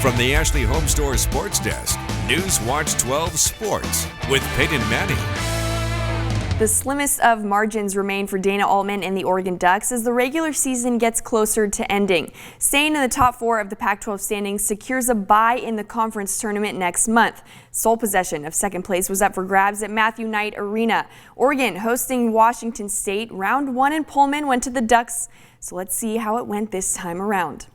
From the Ashley Home Store Sports Desk, News Watch 12 Sports with Peyton Manning. The slimmest of margins remain for Dana Altman and the Oregon Ducks as the regular season gets closer to ending. Staying in the top 4 of the Pac-12 standings secures a bye in the conference tournament next month. Sole possession of second place was up for grabs at Matthew Knight Arena. Oregon hosting Washington State. Round 1 in Pullman went to the Ducks, so let's see how it went this time around.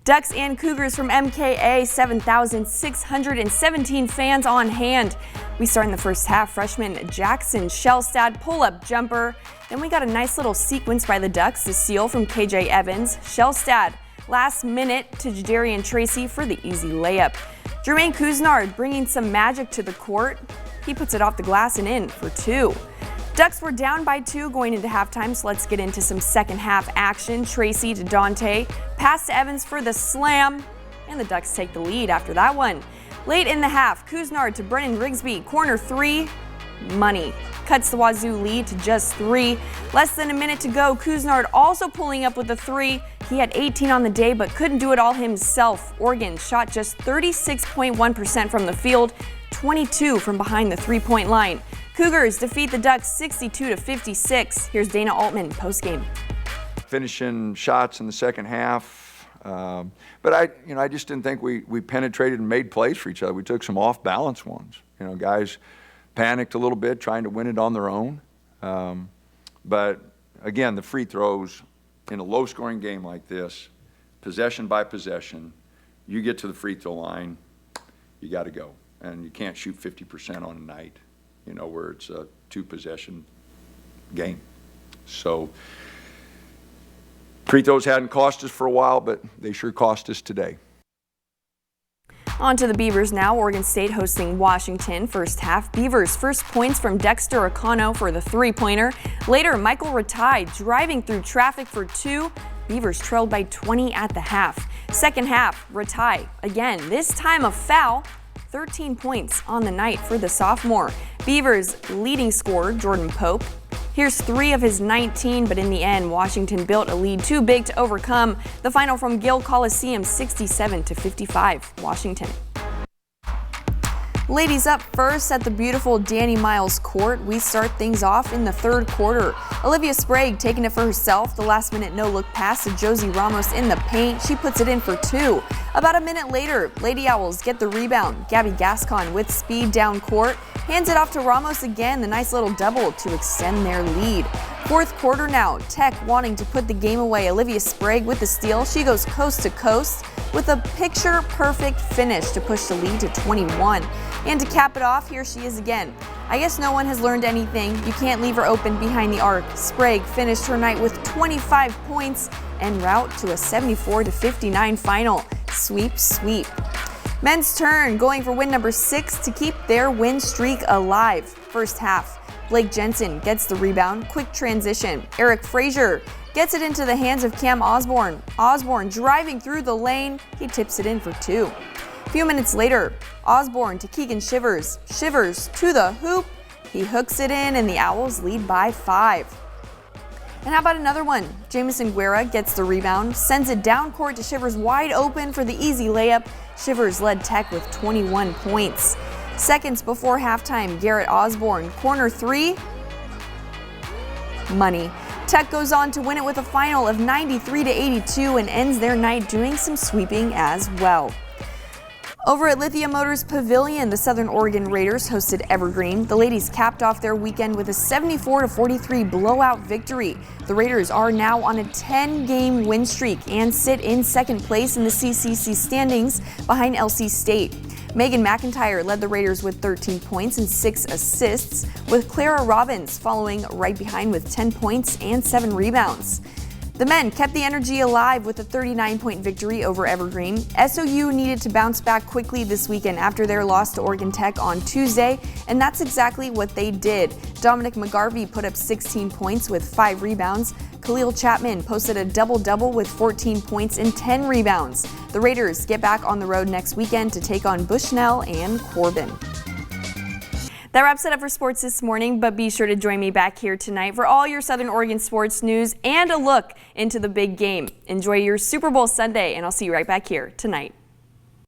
Ducks and Cougars from MKA, 7,617 fans on hand. We start in the first half. Freshman Jackson Shellstad pull-up jumper. Then we got a nice little sequence by the Ducks to steal from KJ Evans. Shellstad last minute to Jadarian Tracy for the easy layup. Jermaine Couisnard bringing some magic to the court. He puts it off the glass and in for 2. Ducks were down by 2 going into halftime, so let's get into some second half action. Tracy to Dante, pass to Evans for the slam, and the Ducks take the lead after that one. Late in the half, Couisnard to Brennan Rigsby, corner 3, money. Cuts the Wazoo lead to just 3. Less than a minute to go, Couisnard also pulling up with a 3. He had 18 on the day, but couldn't do it all himself. Oregon shot just 36.1% from the field, 22 from behind the three-point line. Cougars defeat the Ducks 62-56. Here's Dana Altman postgame. Finishing shots in the second half, but I just didn't think we penetrated and made plays for each other. We took some off-balance ones. Guys panicked a little bit trying to win it on their own. But again, the free throws in a low-scoring game like this, possession by possession, you get to the free throw line, you got to go, and you can't shoot 50% on a night, where it's a 2-possession game. So free throws hadn't cost us for a while, but they sure cost us today. On to the Beavers now. Oregon State hosting Washington. First half, Beavers first points from Dexter Acano for the three-pointer. Later, Michael Ratai driving through traffic for 2. Beavers trailed by 20 at the half. Second half, Ratai again, this time a foul. 13 points on the night for the sophomore. Beavers leading scorer, Jordan Pope. Here's 3 of his 19, but in the end, Washington built a lead too big to overcome. The final from Gill Coliseum, 67-55, Washington. Ladies up first at the beautiful Danny Miles Court. We start things off in the third quarter. Olivia Sprague taking it for herself. The last-minute no-look pass to Josie Ramos in the paint. She puts it in for 2. About a minute later, Lady Owls get the rebound. Gabby Gascon with speed down court. Hands it off to Ramos again. The nice little double to extend their lead. Fourth quarter now. Tech wanting to put the game away. Olivia Sprague with the steal. She goes coast to coast with a picture-perfect finish to push the lead to 21. And to cap it off, here she is again. I guess no one has learned anything. You can't leave her open behind the arc. Sprague finished her night with 25 points en route to a 74-59 final. Sweep, sweep. Men's turn, going for win number 6 to keep their win streak alive. First half, Blake Jensen gets the rebound. Quick transition. Eric Frazier gets it into the hands of Cam Osborne. Osborne driving through the lane. He tips it in for 2. A few minutes later, Osborne to Keegan Shivers. Shivers to the hoop. He hooks it in and the Owls lead by 5. And how about another one? Jamison Guerra gets the rebound, sends it down court to Shivers wide open for the easy layup. Shivers led Tech with 21 points. Seconds before halftime, Garrett Osborne, corner 3, money. Tech goes on to win it with a final of 93-82 and ends their night doing some sweeping as well. Over at Lithia Motors Pavilion, the Southern Oregon Raiders hosted Evergreen. The ladies capped off their weekend with a 74-43 blowout victory. The Raiders are now on a 10-game win streak and sit in second place in the CCC standings behind LC State. Megan McIntyre led the Raiders with 13 points and 6 assists, with Clara Robbins following right behind with 10 points and 7 rebounds. The men kept the energy alive with a 39-point victory over Evergreen. SOU needed to bounce back quickly this weekend after their loss to Oregon Tech on Tuesday, and that's exactly what they did. Dominic McGarvey put up 16 points with 5 rebounds. Khalil Chapman posted a double-double with 14 points and 10 rebounds. The Raiders get back on the road next weekend to take on Bushnell and Corbin. That wraps it up for sports this morning, but be sure to join me back here tonight for all your Southern Oregon sports news and a look into the big game. Enjoy your Super Bowl Sunday, and I'll see you right back here tonight.